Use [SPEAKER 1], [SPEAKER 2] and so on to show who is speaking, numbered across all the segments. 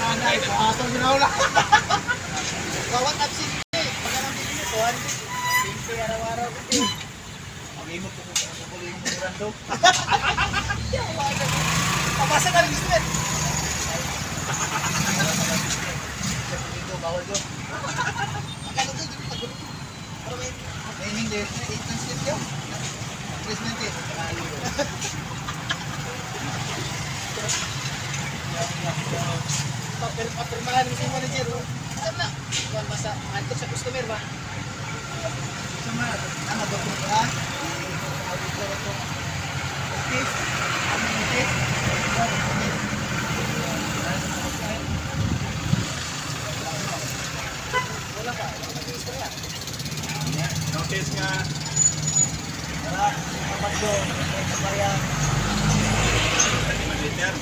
[SPEAKER 1] nanay, pahatol ginaula. Bawat absent eh. Pagkarang din mo, 200. 20 araw-araw ko din. Pag-imo po kung kukulo yung murando. Pabasa ka rin, Mr. Dito, bawal doon. Magkano doon, dito pag-gulo. Pero may hindi, 8 months din yun. Christmas din. Papirmahan mo sa manager. Saan na? Buwan masa, antok sa customer ba? Sama, ano ba ito ba? Office? Aming office? Wala ka?
[SPEAKER 2] Notice nga.
[SPEAKER 1] Wala, kapag doon, kabayan.
[SPEAKER 2] Liter.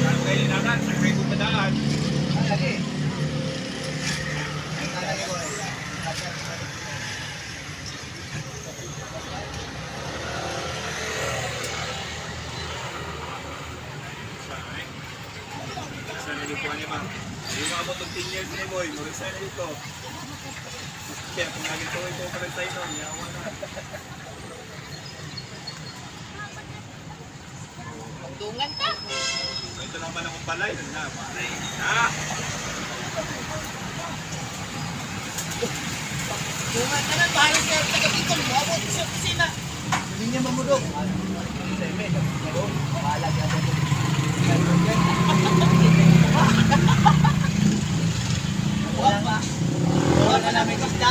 [SPEAKER 2] Ang kailangan, ang may pumadaan.
[SPEAKER 1] Ang lagi. Ang lagi ko eh.
[SPEAKER 2] Sana dito niya ma. Yung mga botong 10 years ni boy, mag-resign na dito. Kaya kung naging tuloy ko pa rin tayo nun, yawan na.
[SPEAKER 3] Dungan ka.
[SPEAKER 2] Ito naman akong balay. Ah!
[SPEAKER 1] Dungan ka na, bahala siya taga-pitol. Mabot sa opisina. Hindi niya mamudok. Bahala siya sa Huwag pa. Huwag na namin kasda.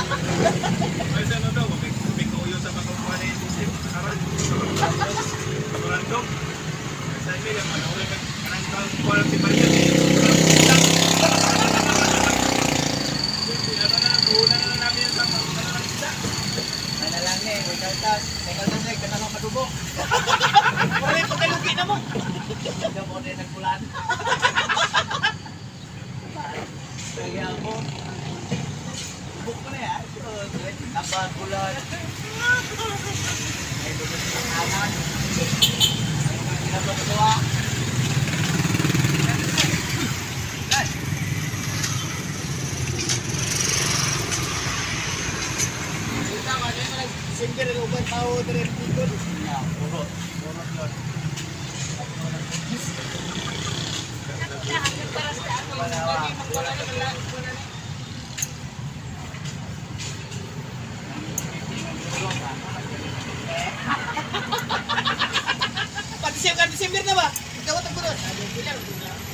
[SPEAKER 2] Ay, ano daw, may kauyo sa pagkukuha na yung isip. Karan. Random. Sa email, yung ano, kanang kuha ng si Maria. Ano na, kuhunan na namin yung sama.
[SPEAKER 1] Ano lang eh, may kaltas. May kaltas eh, kanang madugo. Wala yung pagkalugi na mo. Hindi mo rin nagpulan. Kaya ako, buk mo na yan. Tambah bulan. Ay, lubos ng anak. Ay, ginagawa ko ah. Singger ang ubat tao dari pikul. Ya, urut yun. December na ba? Ikaw ang bulan.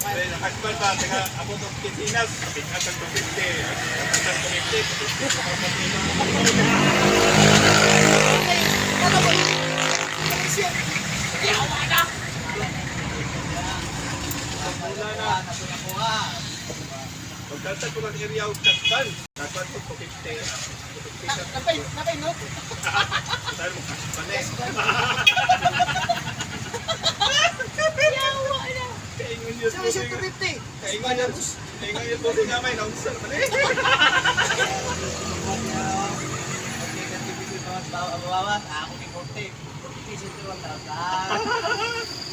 [SPEAKER 2] Ay, nakasbal ba? Teka, abot ng Pilipinas. Pikas ang 250. Pikas ang 250.
[SPEAKER 1] Yawa na!
[SPEAKER 2] Wala na. Pagkatag ko ng area of Kasban. Kasban ko 250.
[SPEAKER 1] Napay, no?
[SPEAKER 2] Saan mo Kasban eh?
[SPEAKER 1] Yawa na!
[SPEAKER 2] Kaingon yun.
[SPEAKER 1] Sa isang 250.
[SPEAKER 2] Kaingon yun. Kaingon yun. Buti nga may naunsan man eh.
[SPEAKER 1] Okay, kasi bawas. Ako ni Corte. Ito ang tawag.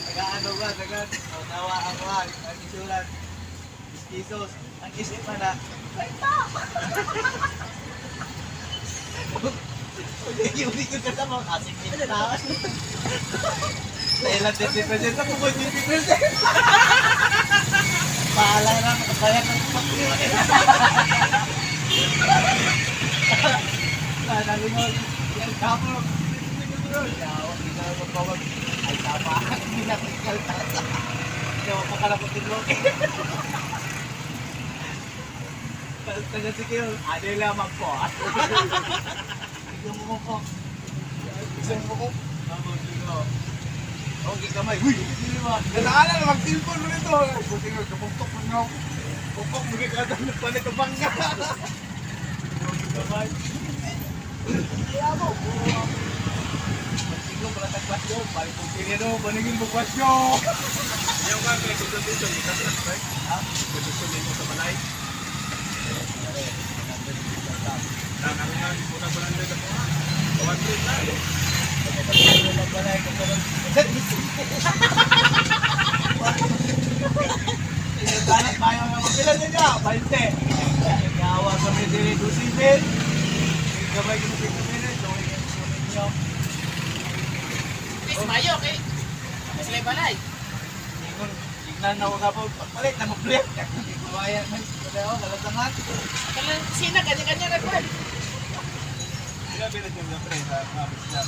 [SPEAKER 1] Taga-ano ba? Tawa ako ha. Ang isulan. Isos. Ang isip pa na. Ay, tama! Hindi ko kasama. Kasing kinataas. Kailan 50% ako po 50%. Paala na. Kaya ng pag-iwan. Nalimot. Yan kapo. Ay tama, hindi na kaltasa. Hindi ako makalaputin mo. Taga sikil, ano lamang po. Ikaw mo po. Isang mo ko. Okay kamay. Uy! Ganaala na mag-tilpon mo nito. Buti nga, kapuktok mo nga ako. Puktok mo nga kada nagpanagkabang nga. Okay kamay. Kaya mo. Siglo pala tagpasyo, balik po pinero, banagin mo pasyo!
[SPEAKER 2] Yung nga, may subdivision, ikas na, right?
[SPEAKER 1] Ha?
[SPEAKER 2] Subdivision mo sa balay. Nang ako nga, muna ko lang dito mo. 100 na.
[SPEAKER 1] Inagalat tayo ng magpilan niya, 20. Nagawa kami diri 2-7. Gabay ko sa 6 minutes, okay kayo sa ninyo.
[SPEAKER 3] Chris Mayo, kay Sila Balay.
[SPEAKER 1] Tignan na ako sa pagpalit na mag-flip. Kawayan man, wala ako, malatangat.
[SPEAKER 3] Kalang sina, kanya-kanya na po.
[SPEAKER 2] Sila bilis yung pre sa mabis niya.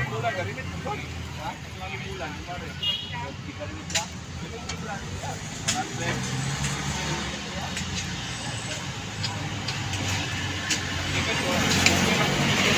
[SPEAKER 2] Bulan, garimit mo ba? Ha? Lagi bulan, pare. Di garimit lang. Bulan, bulan.